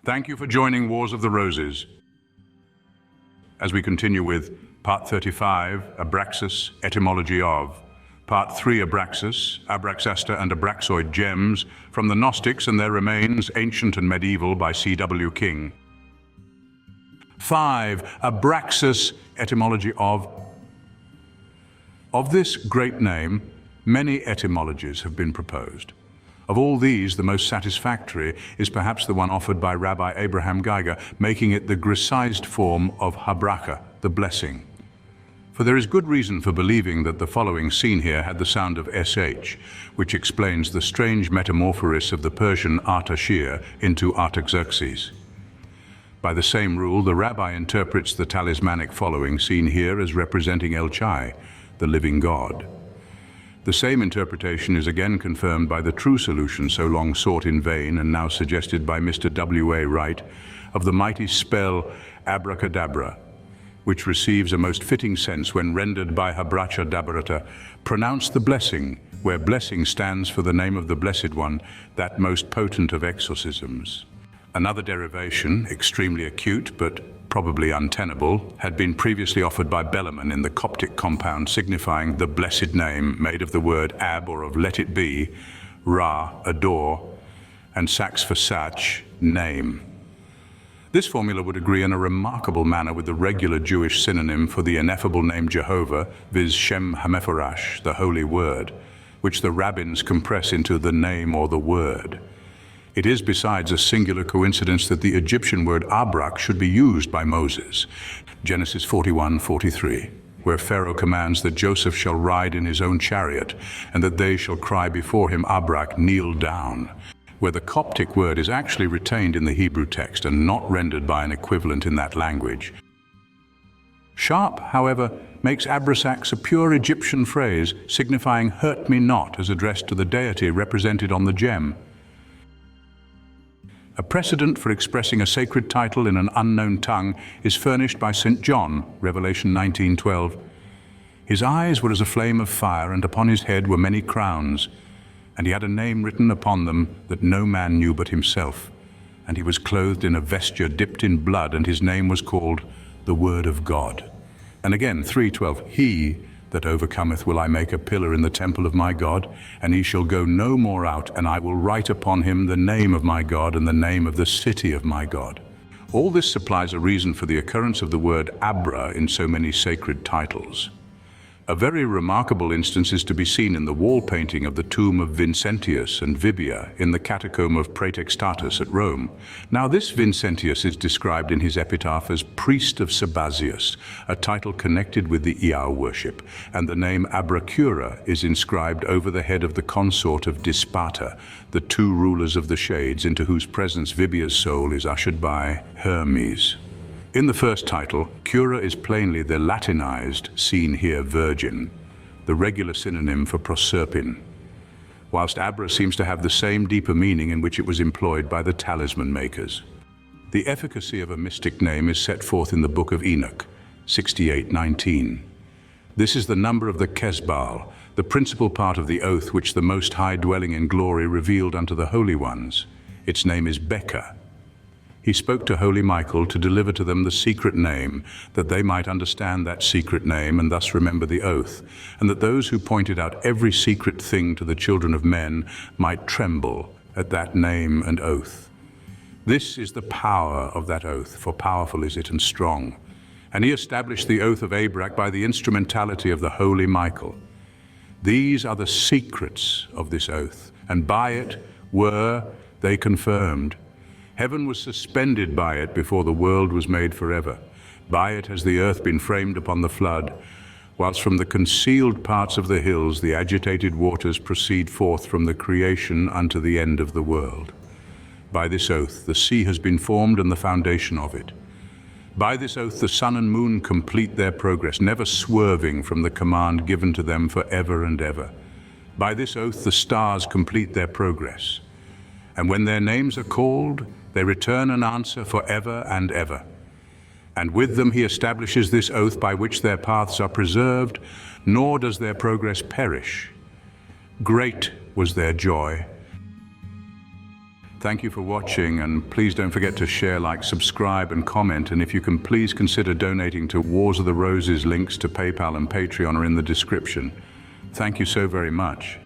Thank you for joining Wars of the Roses. As we continue with Part 35, Abraxas, Etymology of, Part 3, Abraxas, Abraxaster And Abraxoid Gems, from the Gnostics and Their Remains, Ancient and Medieval by C.W. King. 5. Abraxas, Etymology of. Of this great name, many etymologies have been proposed. Of all these, the most satisfactory is perhaps the one offered by Rabbi Abraham Geiger, making it the Grecised form of Ha-Brachah, the blessing. For there is good reason for believing that the following scene here had the sound of sh, which explains the strange metamorphosis of the Persian Artaxerxes into Artaxerxes. By the same rule, the rabbi interprets the talismanic following scene here as representing El Chai, the living God. The same interpretation is again confirmed by the true solution so long sought in vain and now suggested by Mr. W.A. Wright of the mighty spell Abracadabra, which receives a most fitting sense when rendered by Ha-Brachah Dabarata, pronounce the blessing, where blessing stands for the name of the Blessed One, that most potent of exorcisms. Another derivation, extremely acute but probably untenable, had been previously offered by Bellarmine in the Coptic compound signifying the blessed name made of the word ab or of let it be, ra, adore, and sax for sach, name. This formula would agree in a remarkable manner with the regular Jewish synonym for the ineffable name Jehovah, viz. Shem HaMeforash, the Holy Word, which the rabbins compress into the name or the word. It is besides a singular coincidence that the Egyptian word Abrach should be used by Moses, Genesis 41:43, where Pharaoh commands that Joseph shall ride in his own chariot, and that they shall cry before him, Abrach, kneel down, where the Coptic word is actually retained in the Hebrew text and not rendered by an equivalent in that language. Sharp, however, makes Abraxax a pure Egyptian phrase signifying hurt me not as addressed to the deity represented on the gem. A precedent for expressing a sacred title in an unknown tongue is furnished by St. John, Revelation 19:12. His eyes were as a flame of fire, and upon his head were many crowns, and he had a name written upon them that no man knew but himself. And he was clothed in a vesture dipped in blood, and his name was called the Word of God. And again, 3:12, He that overcometh will I make a pillar in the temple of my God, and he shall go no more out, and I will write upon him the name of my God and the name of the city of my God. All this supplies a reason for the occurrence of the word Abra in so many sacred titles. A very remarkable instance is to be seen in the wall painting of the tomb of Vincentius and Vibia in the catacomb of Praetextatus at Rome. Now this Vincentius is described in his epitaph as priest of Sabazius, a title connected with the Iao worship, and the name Abracura is inscribed over the head of the consort of Dispata, the two rulers of the shades into whose presence Vibia's soul is ushered by Hermes. In the first title, Cura is plainly the Latinized, seen here virgin, the regular synonym for Proserpine, whilst Abra seems to have the same deeper meaning in which it was employed by the talisman makers. The efficacy of a mystic name is set forth in the Book of Enoch, 68:19. This is the number of the Kesbal, the principal part of the oath which the Most High dwelling in glory revealed unto the holy ones. Its name is Becca. He spoke to holy Michael to deliver to them the secret name, that they might understand that secret name and thus remember the oath, and that those who pointed out every secret thing to the children of men might tremble at that name and oath. This is the power of that oath, for powerful is it and strong. And he established the oath of Abrach by the instrumentality of the holy Michael. These are the secrets of this oath, and by it were they confirmed. Heaven was suspended by it before the world was made forever. By it has the earth been framed upon the flood, whilst from the concealed parts of the hills the agitated waters proceed forth from the creation unto the end of the world. By this oath the sea has been formed and the foundation of it. By this oath the sun and moon complete their progress, never swerving from the command given to them for ever and ever. By this oath the stars complete their progress. And when their names are called, they return an answer for ever and ever. And with them he establishes this oath by which their paths are preserved, nor does their progress perish. Great was their joy. Thank you for watching, and please don't forget to share, like, subscribe, and comment. And if you can, please consider donating to Wars of the Roses. Links to PayPal and Patreon are in the description. Thank you so very much.